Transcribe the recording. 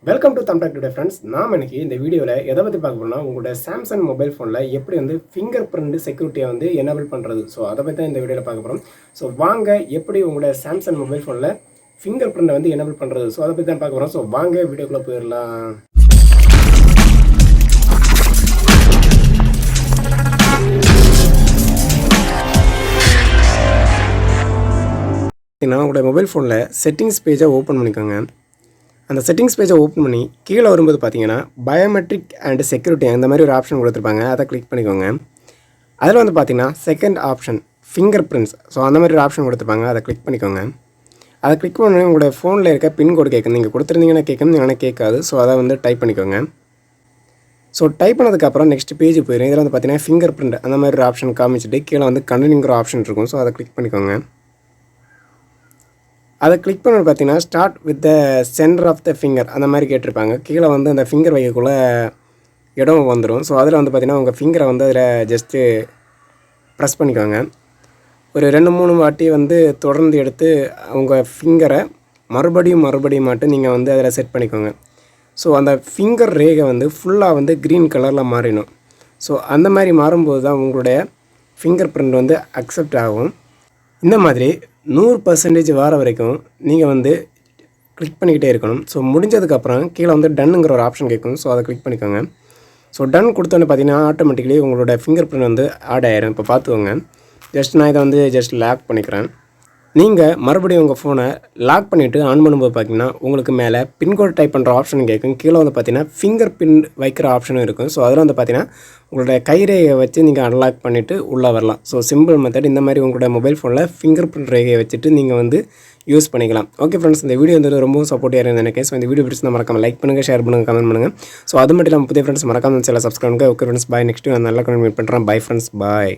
Welcome to தம்டாக் today friends. நாம் இன்னைக்கு இந்த வீடியோவில் எதை பற்றி பார்க்க போகிறோம்னா, உங்களோட சாம்சங் மொபைல் ஃபோனில் எப்படி வந்து ஃபிங்கர் பிரிண்ட் செக்யூரிட்டியை வந்து எனேபிள் பண்ணுறது. ஸோ அதை பற்றி தான் இந்த வீடியோவில் பார்க்க போகிறோம். ஸோ வாங்க எப்படி உங்களோட சாம்சங் மொபைல் ஃபோனில் ஃபிங்கர் பிரிண்ட்டை வந்து எனேபிள் பண்ணுறது. ஸோ அதை பற்றி தான் பார்க்க போகிறோம். ஸோ வாங்க வீடியோக்குள்ளே போயிடலாம். உங்களோட மொபைல் ஃபோனில் செட்டிங்ஸ் பேஜை ஓப்பன் பண்ணிக்கோங்க. அந்த செட்டிங்ஸ் பேஜை ஓப்பன் பண்ணி கீழே வரும்போது பார்த்தீங்கன்னா பயோமெட்ரிக் அண்ட் செக்யூரிட்டி அந்த மாதிரி ஒரு ஆப்ஷன் கொடுத்துருப்பாங்க. அதை கிளிக் பண்ணிக்கோங்க. அதில் வந்து பார்த்தீங்கன்னா second option finger prints. So அந்த மாதிரி ஒரு ஆப்ஷன் கொடுத்துருப்பாங்க. அதை கிளிக் பண்ணிக்கோங்க. அதை கிளிக் பண்ணி உங்களோட ஃபோனில் இருக்க பின்கோடு கேட்கும். நீங்கள் கொடுத்துருந்தீங்கன்னா கேட்கும், இல்லைனா கேட்காது. ஸோ அதை வந்து டைப் பண்ணிக்கோங்க. ஸோ டைப் பண்ணதுக்கப்புறம் நெக்ஸ்ட் பேஜ் போயிடும். இதில் வந்து பார்த்தீங்கன்னா ஃபிங்கர் பிரிண்ட் அந்த மாதிரி ஒரு ஆப்ஷன் காமிச்சிட்டு கீழே வந்து கண்டினியூங்கிற ஆப்ஷன் இருக்கும். ஸோ அதை கிளிக் பண்ணிக்கோங்க. அதை கிளிக் பண்ணி பார்த்தீங்கன்னா start with the centre of the finger அந்த மாதிரி கேட்டிருப்பாங்க. கீழே வந்து அந்த ஃபிங்கர் வைக்கக்குள்ளே இடம் வந்துடும். ஸோ அதில் வந்து பார்த்தீங்கன்னா உங்கள் ஃபிங்கரை வந்து அதில் ஜஸ்ட்டு ப்ரெஸ் பண்ணிக்கோங்க. ஒரு 2-3 வாட்டி வந்து தொடர்ந்து எடுத்து உங்கள் ஃபிங்கரை மறுபடியும் மட்டும் நீங்கள் வந்து அதில் செட் பண்ணிக்கோங்க. ஸோ அந்த ஃபிங்கர் ரேகை வந்து ஃபுல்லாக வந்து க்ரீன் கலரில் மாறிடும். ஸோ அந்த மாதிரி மாறும்போது தான் உங்களுடைய ஃபிங்கர் பிரிண்ட் வந்து அக்செப்ட் ஆகும். இந்த மாதிரி 100% வர வரைக்கும் நீங்கள் வந்து கிளிக் பண்ணிக்கிட்டே இருக்கணும். ஸோ முடிஞ்சதுக்கப்புறம் கீழே வந்து டன்னுங்கிற ஒரு ஆப்ஷன் கேட்கும். ஸோ அதை கிளிக் பண்ணிக்கோங்க. ஸோ டன் கொடுத்தோன்னே பார்த்தீங்கன்னா ஆட்டோமேட்டிக்கலி உங்களோட ஃபிங்கர் பிரிண்ட் வந்து ஆட் ஆயிரும். இப்போ பார்த்துக்கோங்க. ஜஸ்ட் நான் இதை வந்து ஜஸ்ட் லாக் பண்ணிக்கிறேன். நீங்கள் மறுபடியும் உங்கள் ஃபோனை லாக் பண்ணிவிட்டு ஆன் பண்ணும்போது பார்த்தீங்கன்னா உங்களுக்கு மேலே பின்கோட் டைப் பண்ணுற ஆப்ஷன் கேட்கும். கீழே வந்து பார்த்தீங்கன்னா ஃபிங்கர் பின் வைக்கிற ஆப்ஷனும் இருக்கும். ஸோ அதில் வந்து பார்த்தீங்கன்னா உங்களோட கைரேகையை வச்சு நீங்கள் அன்லாக் பண்ணிவிட்டு உள்ளே வரலாம். So simple method. இந்த மாதிரி உங்களோட மொபைல் ஃபோனில் ஃபிங்கர் பிரிண்ட் ரேகையை வச்சுட்டு நீங்கள் வந்து யூஸ் பண்ணிக்கலாம். ஓகே ஃப்ரெண்ட்ஸ், இந்த வீடியோ வந்து ரொம்ப சப்போர்ட்டியாக இருந்தது எனக்கு. ஸோ இந்த வீடியோ பிடிச்சி மறக்காம லைக் பண்ணுங்கள், ஷேர் பண்ணுங்கள், கமெண்ட் பண்ணுங்கள். ஸோ அது மட்டும் இல்லாமல் புதிய ஃப்ரெண்ட்ஸ் மறக்காம சேனலை சப்ஸ்கிரைப் பண்ணுங்கள். ஓகே ஃப்ரெண்ட்ஸ், பாய். நெக்ஸ்ட் நான் நல்ல கமெண்ட் பண்ணுறேன். பை ஃப்ரெண்ட்ஸ், பாய்.